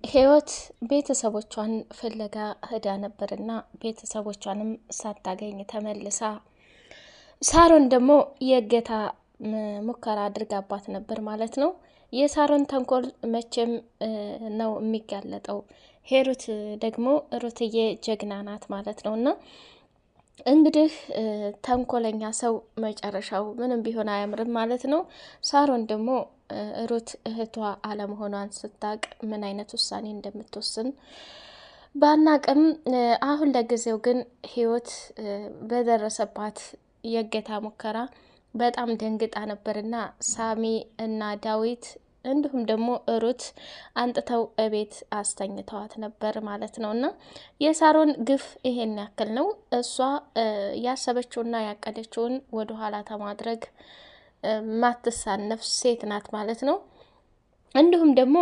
ህይወት ቤተሰቦቿን ፍለጋ ሄዳ ነበርና ቤተሰቦቿንም ሳታገኝ ተመልሳ ሳሮን ደግሞ የእገታ ሙከራ አድርጋባት ነበር ማለት ነው። የሳሮን ተንኮል መቼም ነው የሚጋለጠው። ሄሩት ደግሞ ሩትዬ ጀግና ናት ማለት ነውና እንግዲህ ተንኮለኛ ሰው መጨረሻው ምንም ቢሆን አያምርም ማለት ነው። ሳሮን ደግሞ ሩት እህቷ አለመሆኗን ስታቅ ምን አይነት ውሳኔ እንደምትወስን ባናቅም፣ አሁን ለጊዜው ግን ህይወት በደረሰባት የእገታ ሙከራ በጣም ደንግጣ ነበርና ሳሚ እና ዳዊት እንዲሁም ደግሞ ሩት አንጥተው እቤት አስተኝተዋት ነበር ማለት ነውና የሳሮን ግፍ ይሄን ያክል ነው። እሷ ያሰበችውና ያቀደችውን ወደ ኋላ ተማድረግ ማትሳነፍ ሴት ናት ማለት ነው። እንዲሁም ደግሞ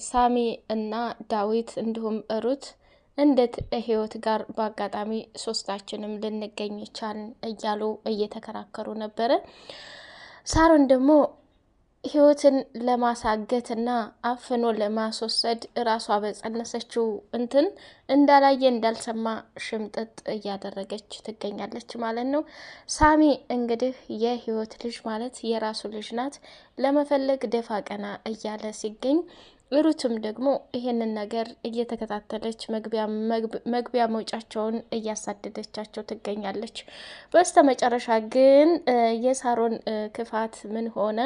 ሳሚ እና ዳዊት እንዲሁም ሩት እንዴት ህይወት ጋር በአጋጣሚ ሶስታችንም ልንገኝ ቻልን እያሉ እየተከራከሩ ነበረ። ሳሮን ደግሞ ህይወትን ለማሳገትና አፍኖ ለማስወሰድ ራሷ በጸነሰችው እንትን እንዳላየ እንዳልሰማ ሽምጥጥ እያደረገች ትገኛለች ማለት ነው። ሳሚ እንግዲህ የህይወት ልጅ ማለት የራሱ ልጅ ናት ለመፈለግ ደፋ ቀና እያለ ሲገኝ፣ ሩትም ደግሞ ይሄንን ነገር እየተከታተለች መግቢያ መውጫቸውን እያሳደደቻቸው ትገኛለች። በስተ መጨረሻ ግን የሳሮን ክፋት ምን ሆነ?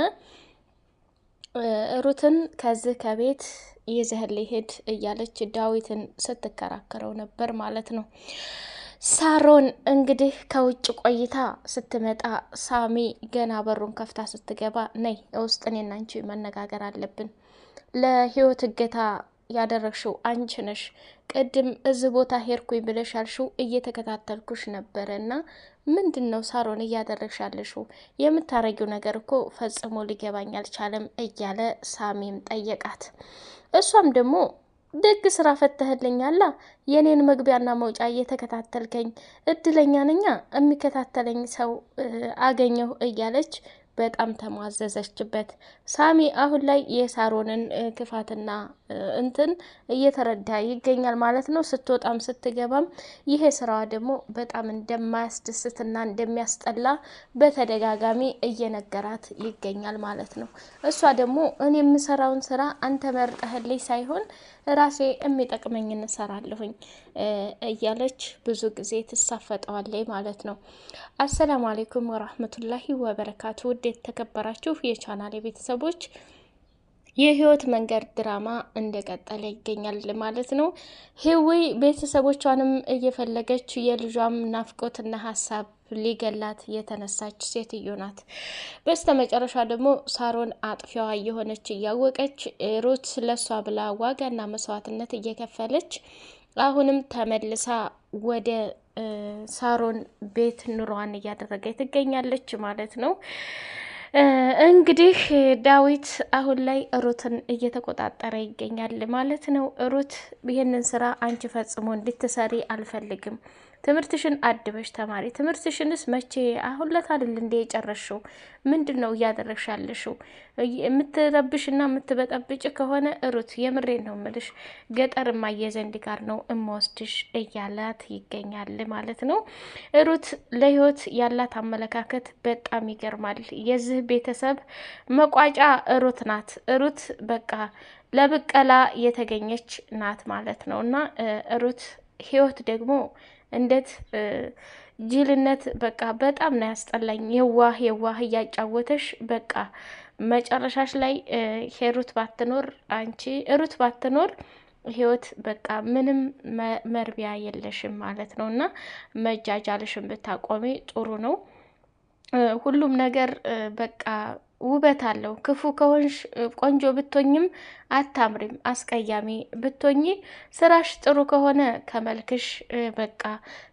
ሩትን ከዚህ ከቤት ይዘህልኝ ሂድ እያለች ዳዊትን ስትከራከረው ነበር ማለት ነው። ሳሮን እንግዲህ ከውጭ ቆይታ ስትመጣ ሳሚ ገና በሩን ከፍታ ስትገባ ነይ ውስጥ እኔና አንቺ መነጋገር አለብን፣ ለህይወት እገታ ያደረግሽው አንቺ ነሽ፣ ቅድም እዚህ ቦታ ሄድኩኝ ብለሽ ያልሽው እየተከታተልኩሽ ነበረና ምንድነው ሳሮን እያደረግሻለሽው? የምታረጊው ነገር እኮ ፈጽሞ ሊገባኝ አልቻለም እያለ ሳሚም ጠየቃት። እሷም ደግሞ ደግ ስራ ፈተህልኛላ፣ የኔን መግቢያና መውጫ እየተከታተልከኝ እድለኛ ነኛ፣ የሚከታተለኝ ሰው አገኘሁ እያለች በጣም ተሟዘዘችበት። ሳሚ አሁን ላይ የሳሮንን ክፋትና እንትን እየተረዳ ይገኛል ማለት ነው። ስትወጣም ስትገባም ይሄ ስራዋ ደግሞ በጣም እንደማያስደስትና እንደሚያስጠላ በተደጋጋሚ እየነገራት ይገኛል ማለት ነው። እሷ ደግሞ እኔ የምሰራውን ስራ አንተ መርጠህልኝ ሳይሆን ራሴ የሚጠቅመኝ እንሰራለሁኝ እያለች ብዙ ጊዜ ትሳፈጠዋለች ማለት ነው። አሰላሙ አሌይኩም ወራህመቱላሂ ወበረካቱ። ውድ የተከበራችሁ የቻናሌ ቤተሰቦች የህይወት መንገድ ድራማ እንደቀጠለ ይገኛል ማለት ነው። ህዊ ቤተሰቦቿንም እየፈለገች የልጇም ናፍቆትና ሀሳብ ሊገላት የተነሳች ሴትዮ ናት። በስተ መጨረሻ ደግሞ ሳሮን አጥፊዋ የሆነች እያወቀች ሩት ለሷ ብላ ዋጋና መስዋዕትነት እየከፈለች አሁንም ተመልሳ ወደ ሳሮን ቤት ኑሯን እያደረገች ትገኛለች ማለት ነው። እንግዲህ ዳዊት አሁን ላይ ሩትን እየተቆጣጠረ ይገኛል ማለት ነው። ሩት ይህንን ስራ አንቺ ፈጽሞ እንድትሰሪ አልፈልግም፣ ትምህርትሽን አድበሽ ተማሪ፣ ትምህርትሽንስ መቼ አሁን ለታድል እንደ የጨረሽው ምንድን ነው እያደረግሻለሽው? የምትረብሽና የምትበጠብጭ ከሆነ ሩት የምሬን ነው ምልሽ ገጠር እማዬ ዘንድ ጋር ነው እምወስድሽ እያላት ይገኛል ማለት ነው። ሩት ለህይወት ያላት አመለካከት በጣም ይገርማል። የዚህ ቤተሰብ መቋጫ ሩት ናት። ሩት በቃ ለብቀላ የተገኘች ናት ማለት ነው። እና ሩት ህይወት ደግሞ እንዴት ጅልነት በቃ በጣም ነው ያስጠላኝ። የዋህ የዋህ እያጫወተሽ በቃ መጨረሻሽ ላይ ሩት ባትኖር ሩት ባትኖር ህይወት በቃ ምንም መርቢያ የለሽም ማለት ነው። እና መጃጃልሽን ብታቆሚ ጥሩ ነው። ሁሉም ነገር በቃ ውበት አለው። ክፉ ከሆንሽ ቆንጆ ብትሆኝም አታምሪም፣ አስቀያሚ ብትሆኚ ስራሽ ጥሩ ከሆነ ከመልክሽ በቃ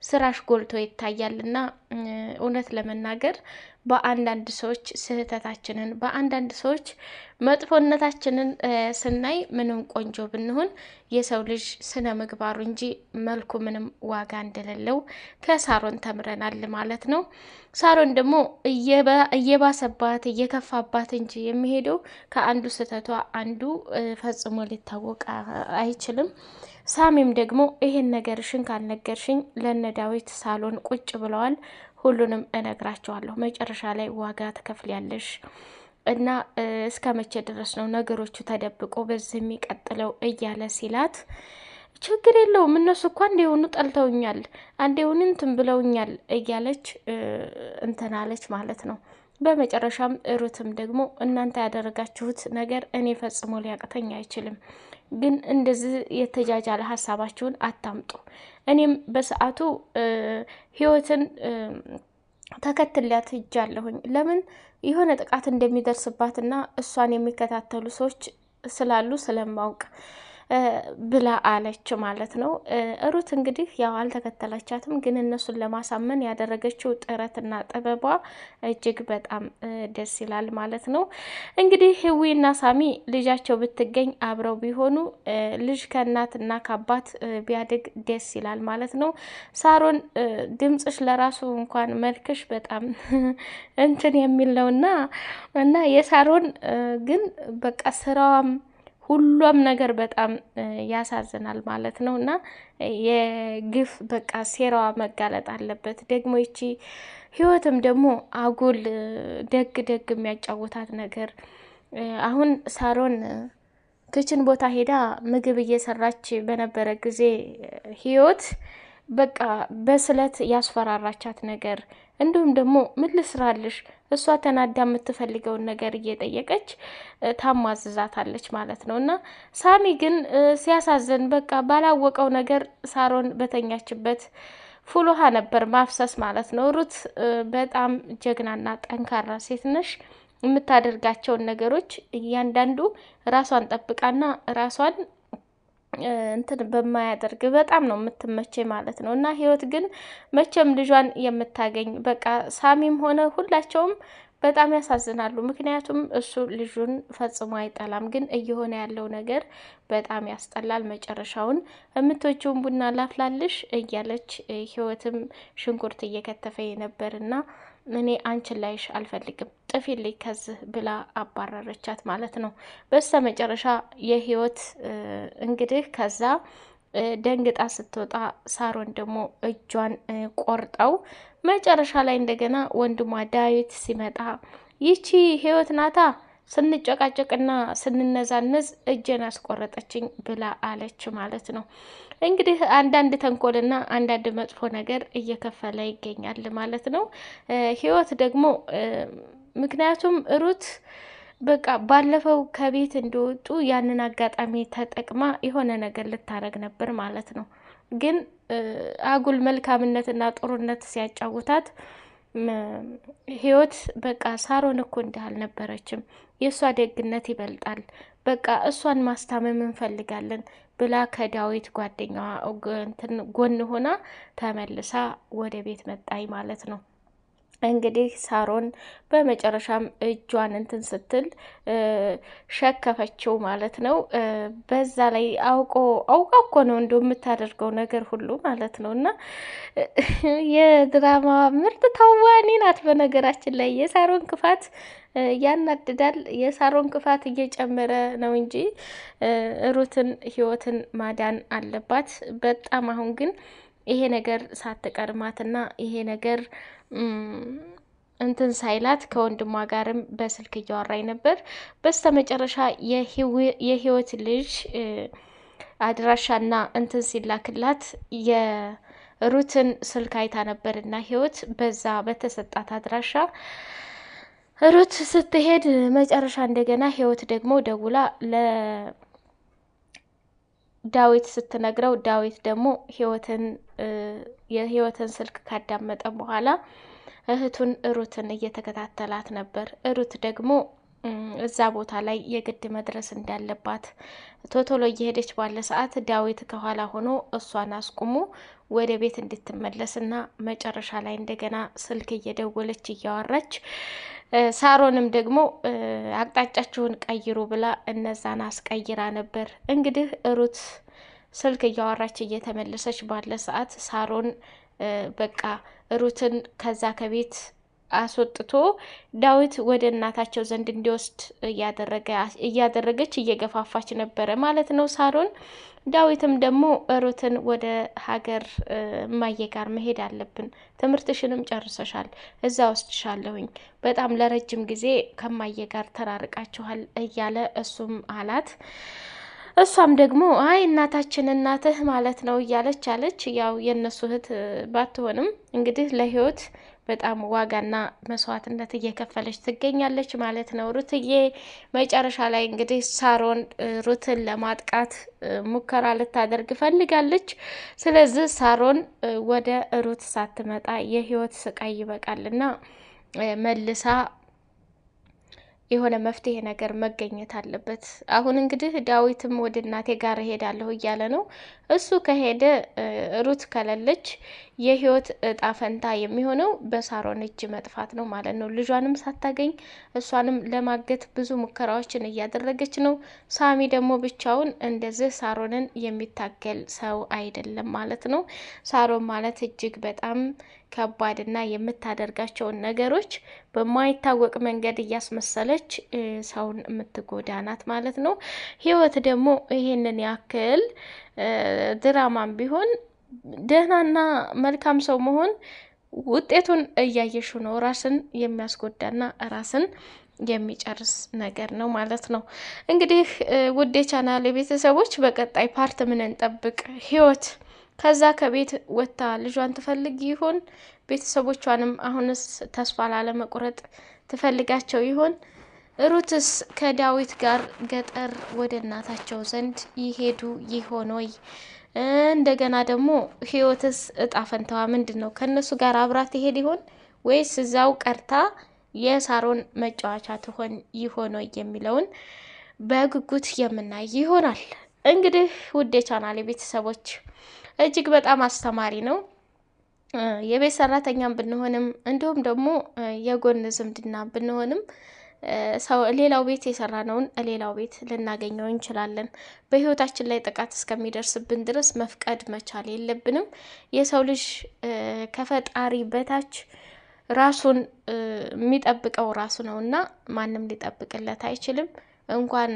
ስራሽ ጎልቶ ይታያልና እውነት ለመናገር በአንዳንድ ሰዎች ስህተታችንን በአንዳንድ ሰዎች መጥፎነታችንን ስናይ ምንም ቆንጆ ብንሆን የሰው ልጅ ስነ ምግባሩ እንጂ መልኩ ምንም ዋጋ እንደሌለው ከሳሮን ተምረናል ማለት ነው። ሳሮን ደግሞ እየባሰባት እየከፋባት እንጂ የሚሄደው ከአንዱ ስህተቷ አንዱ ፈጽሞ ሊታወቅ አይችልም። ሳሚም ደግሞ ይሄን ነገርሽን ካልነገርሽኝ ለነ ዳዊት ሳሎን ቁጭ ብለዋል፣ ሁሉንም እነግራቸዋለሁ፣ መጨረሻ ላይ ዋጋ ትከፍያለሽ እና እስከ መቼ ድረስ ነው ነገሮቹ ተደብቆ በዚህ የሚቀጥለው እያለ ሲላት ችግር የለውም እነሱ እኮ አንዴውኑ ጠልተውኛል፣ አንዴውኑ እንትን ብለውኛል እያለች እንትን አለች ማለት ነው። በመጨረሻም ሩትም ደግሞ እናንተ ያደረጋችሁት ነገር እኔ ፈጽሞ ሊያቅተኝ አይችልም፣ ግን እንደዚህ የተጃጃለ ሀሳባችሁን አታምጡ። እኔም በሰዓቱ ህይወትን ተከትላት ሄጃለሁኝ። ለምን የሆነ ጥቃት እንደሚደርስባትና እሷን የሚከታተሉ ሰዎች ስላሉ ስለማውቅ ብላ አለች ማለት ነው። ሩት እንግዲህ ያው አልተከተላቻትም፣ ግን እነሱን ለማሳመን ያደረገችው ጥረትና ጥበቧ እጅግ በጣም ደስ ይላል ማለት ነው። እንግዲህ ህዊና ሳሚ ልጃቸው ብትገኝ አብረው ቢሆኑ ልጅ ከእናትና ከአባት ቢያድግ ደስ ይላል ማለት ነው። ሳሮን ድምጽሽ ለራሱ እንኳን መልክሽ በጣም እንትን የሚል ነውና እና የሳሮን ግን በቃ ስራዋም ሁሉም ነገር በጣም ያሳዝናል ማለት ነው። እና የግፍ በቃ ሴራዋ መጋለጥ አለበት። ደግሞ ይቺ ህይወትም ደግሞ አጉል ደግ ደግ የሚያጫውታት ነገር አሁን ሳሮን ክችን ቦታ ሄዳ ምግብ እየሰራች በነበረ ጊዜ ህይወት በቃ በስለት ያስፈራራቻት ነገር እንዲሁም ደግሞ ምን ልስራልሽ እሷ ተናዳ የምትፈልገውን ነገር እየጠየቀች ታማዝዛታለች ማለት ነው። እና ሳሚ ግን ሲያሳዝን በቃ ባላወቀው ነገር ሳሮን በተኛችበት ፉል ውሃ ነበር ማፍሰስ ማለት ነው። ሩት በጣም ጀግናና ጠንካራ ሴት ነሽ። የምታደርጋቸውን ነገሮች እያንዳንዱ ራሷን ጠብቃና ራሷን እንትን በማያደርግ በጣም ነው የምትመቼ ማለት ነው። እና ህይወት ግን መቼም ልጇን የምታገኝ በቃ ሳሚም ሆነ ሁላቸውም በጣም ያሳዝናሉ። ምክንያቱም እሱ ልጁን ፈጽሞ አይጠላም፣ ግን እየሆነ ያለው ነገር በጣም ያስጠላል። መጨረሻውን የምትወጂውን ቡና ላፍላልሽ እያለች ህይወትም ሽንኩርት እየከተፈ ነበርና እኔ አንቺን ላይሽ አልፈልግም ጥፊልኝ ከዚህ ብላ አባረረቻት ማለት ነው። በስተ መጨረሻ የህይወት እንግዲህ ከዛ ደንግጣ ስትወጣ ሳሮን ደግሞ እጇን ቆርጠው መጨረሻ ላይ እንደገና ወንድሟ ዳዊት ሲመጣ ይቺ ህይወት ናታ ስንጨቃጨቅና ስንነዛነዝ እጄን አስቆረጠችኝ ብላ አለች ማለት ነው። እንግዲህ አንዳንድ ተንኮልና አንዳንድ መጥፎ ነገር እየከፈለ ይገኛል ማለት ነው። ህይወት ደግሞ ምክንያቱም ሩት በቃ ባለፈው ከቤት እንደወጡ ያንን አጋጣሚ ተጠቅማ የሆነ ነገር ልታረግ ነበር ማለት ነው። ግን አጉል መልካምነትና ጥሩነት ሲያጫውታት ህይወት በቃ ሳሮን እኮ እንዲህ አልነበረችም፣ የእሷ ደግነት ይበልጣል፣ በቃ እሷን ማስታመም እንፈልጋለን ብላ ከዳዊት ጓደኛዋ ጎን ሆና ተመልሳ ወደ ቤት መጣይ ማለት ነው። እንግዲህ ሳሮን በመጨረሻም እጇን እንትን ስትል ሸከፈችው ማለት ነው። በዛ ላይ አውቃ እኮ ነው እንደው የምታደርገው ነገር ሁሉ ማለት ነው። እና የድራማ ምርጥ ተዋኒ ናት። በነገራችን ላይ የሳሮን ክፋት ያናድዳል። የሳሮን ክፋት እየጨመረ ነው እንጂ ሩትን ህይወትን ማዳን አለባት በጣም። አሁን ግን ይሄ ነገር ሳትቀርማትና ይሄ ነገር እንትን ሳይላት ከወንድሟ ጋርም በስልክ እያወራኝ ነበር። በስተመጨረሻ የህይወት ልጅ አድራሻና እንትን ሲላክላት የሩትን ስልክ አይታ ነበርና ህይወት በዛ በተሰጣት አድራሻ ሩት ስትሄድ መጨረሻ እንደገና ህይወት ደግሞ ደውላ ዳዊት ስትነግረው ዳዊት ደግሞ የህይወትን ስልክ ካዳመጠ በኋላ እህቱን ሩትን እየተከታተላት ነበር። ሩት ደግሞ እዛ ቦታ ላይ የግድ መድረስ እንዳለባት ቶቶሎ እየሄደች ባለ ሰዓት ዳዊት ከኋላ ሆኖ እሷን አስቁሞ ወደ ቤት እንድትመለስና መጨረሻ ላይ እንደገና ስልክ እየደወለች እያወራች ሳሮንም ደግሞ አቅጣጫችሁን ቀይሩ ብላ እነዛን አስቀይራ ነበር። እንግዲህ ሩት ስልክ እያወራች እየተመለሰች ባለ ሰዓት ሳሮን በቃ ሩትን ከዛ ከቤት አስወጥቶ ዳዊት ወደ እናታቸው ዘንድ እንዲወስድ እያደረገች እየገፋፋች ነበረ ማለት ነው ሳሮን። ዳዊትም ደግሞ ሩትን ወደ ሀገር እማዬ ጋር መሄድ አለብን፣ ትምህርትሽንም ጨርሰሻል፣ እዛ ወስድሻለሁኝ፣ በጣም ለረጅም ጊዜ ከማዬ ጋር ተራርቃችኋል እያለ እሱም አላት። እሷም ደግሞ አይ እናትህ ማለት ነው እያለች አለች። ያው የእነሱ እህት ባትሆንም እንግዲህ ለህይወት በጣም ዋጋና መስዋዕትነት እየከፈለች ትገኛለች ማለት ነው ሩትዬ። መጨረሻ ላይ እንግዲህ ሳሮን ሩትን ለማጥቃት ሙከራ ልታደርግ ፈልጋለች። ስለዚህ ሳሮን ወደ ሩት ሳትመጣ የህይወት ስቃይ ይበቃልና መልሳ የሆነ መፍትሄ ነገር መገኘት አለበት። አሁን እንግዲህ ዳዊትም ወደ እናቴ ጋር እሄዳለሁ እያለ ነው። እሱ ከሄደ ሩት ከሌለች የህይወት እጣ ፈንታ የሚሆነው በሳሮን እጅ መጥፋት ነው ማለት ነው። ልጇንም ሳታገኝ እሷንም ለማገት ብዙ ሙከራዎችን እያደረገች ነው። ሳሚ ደግሞ ብቻውን እንደዚህ ሳሮንን የሚታገል ሰው አይደለም ማለት ነው። ሳሮን ማለት እጅግ በጣም ከባድና የምታደርጋቸውን ነገሮች በማይታወቅ መንገድ እያስመሰለች ሰውን የምትጎዳ ናት ማለት ነው። ህይወት ደግሞ ይሄንን ያክል ድራማም ቢሆን ደህናና መልካም ሰው መሆን ውጤቱን እያየሹ ነው። ራስን የሚያስጎዳና ራስን የሚጨርስ ነገር ነው ማለት ነው። እንግዲህ ውድ የቻናሌ ቤተሰቦች በቀጣይ ፓርት ምን እንጠብቅ? ህይወት ከዛ ከቤት ወጥታ ልጇን ትፈልግ ይሆን? ቤተሰቦቿንም አሁንስ ተስፋ ላለመቁረጥ ትፈልጋቸው ይሆን? ሩትስ ከዳዊት ጋር ገጠር ወደ እናታቸው ዘንድ ይሄዱ ይሆን ወይ? እንደገና ደግሞ ህይወትስ እጣ ፈንታዋ ምንድን ነው? ከነሱ ጋር አብራት ትሄድ ይሆን ወይስ እዛው ቀርታ የሳሮን መጫወቻ ትሆን ይሆን ወይ የሚለውን በጉጉት የምናይ ይሆናል። እንግዲህ ውድ የቻናሌ ቤተሰቦች እጅግ በጣም አስተማሪ ነው። የቤት ሰራተኛም ብንሆንም እንዲሁም ደግሞ የጎን ዝምድና ብንሆንም ሰው ሌላው ቤት የሰራነውን ሌላው ቤት ልናገኘው እንችላለን። በህይወታችን ላይ ጥቃት እስከሚደርስብን ድረስ መፍቀድ መቻል የለብንም። የሰው ልጅ ከፈጣሪ በታች ራሱን የሚጠብቀው ራሱ ነውና ማንም ሊጠብቅለት አይችልም። እንኳን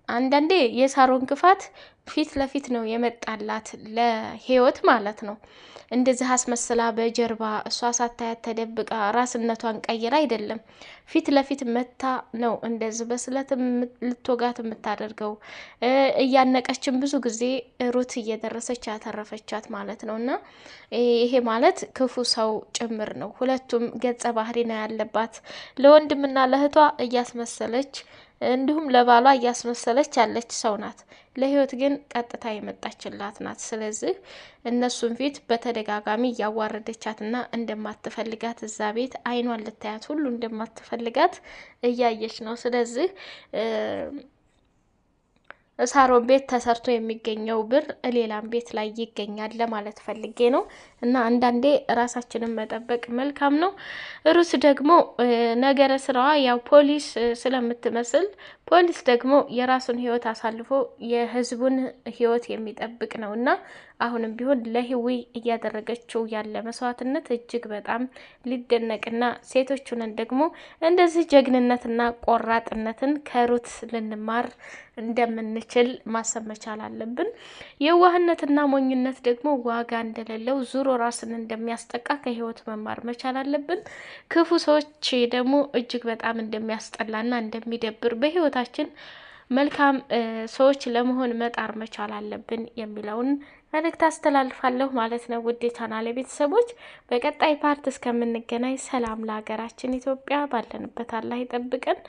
አንዳንዴ የሳሮን ክፋት ፊት ለፊት ነው የመጣላት ለህይወት ማለት ነው። እንደዚህ አስመስላ በጀርባ እሷ ሳታያት ተደብቃ ራስነቷን ቀይራ አይደለም፣ ፊት ለፊት መታ ነው እንደዚህ በስለት ልትወጋት የምታደርገው። እያነቀችን ብዙ ጊዜ ሩት እየደረሰች ያተረፈቻት ማለት ነው። እና ይሄ ማለት ክፉ ሰው ጭምር ነው። ሁለቱም ገጸ ባህሪ ነው ያለባት። ለወንድምና ለእህቷ እያስመሰለች እንዲሁም ለባሏ እያስመሰለች ያለች ሰው ናት። ለህይወት ግን ቀጥታ የመጣችላት ናት። ስለዚህ እነሱን ፊት በተደጋጋሚ እያዋረደቻትና እንደማትፈልጋት እዛ ቤት አይኗን ልታያት ሁሉ እንደማትፈልጋት እያየች ነው። ስለዚህ ሳሮን ቤት ተሰርቶ የሚገኘው ብር ሌላም ቤት ላይ ይገኛል ለማለት ፈልጌ ነው። እና አንዳንዴ ራሳችንን መጠበቅ መልካም ነው። ሩት ደግሞ ነገረ ስራዋ ያው ፖሊስ ስለምትመስል፣ ፖሊስ ደግሞ የራሱን ህይወት አሳልፎ የህዝቡን ህይወት የሚጠብቅ ነው እና አሁንም ቢሆን ለህዊ እያደረገችው ያለ መስዋዕትነት እጅግ በጣም ሊደነቅና ሴቶቹንን ደግሞ እንደዚህ ጀግንነትና ቆራጥነትን ከሩት ልንማር እንደምንችል ማሰብ መቻል አለብን። የዋህነትና ሞኝነት ደግሞ ዋጋ እንደሌለው ዙሮ ራስን እንደሚያስጠቃ ከህይወት መማር መቻል አለብን። ክፉ ሰዎች ደግሞ እጅግ በጣም እንደሚያስጠላና እንደሚደብር በህይወታችን መልካም ሰዎች ለመሆን መጣር መቻል አለብን የሚለውን መልእክት አስተላልፋለሁ ማለት ነው። ውድ የቻናሌ ቤተሰቦች በቀጣይ ፓርት እስከምንገናኝ ሰላም ለሀገራችን ኢትዮጵያ፣ ባለንበት አላህ ይጠብቀን።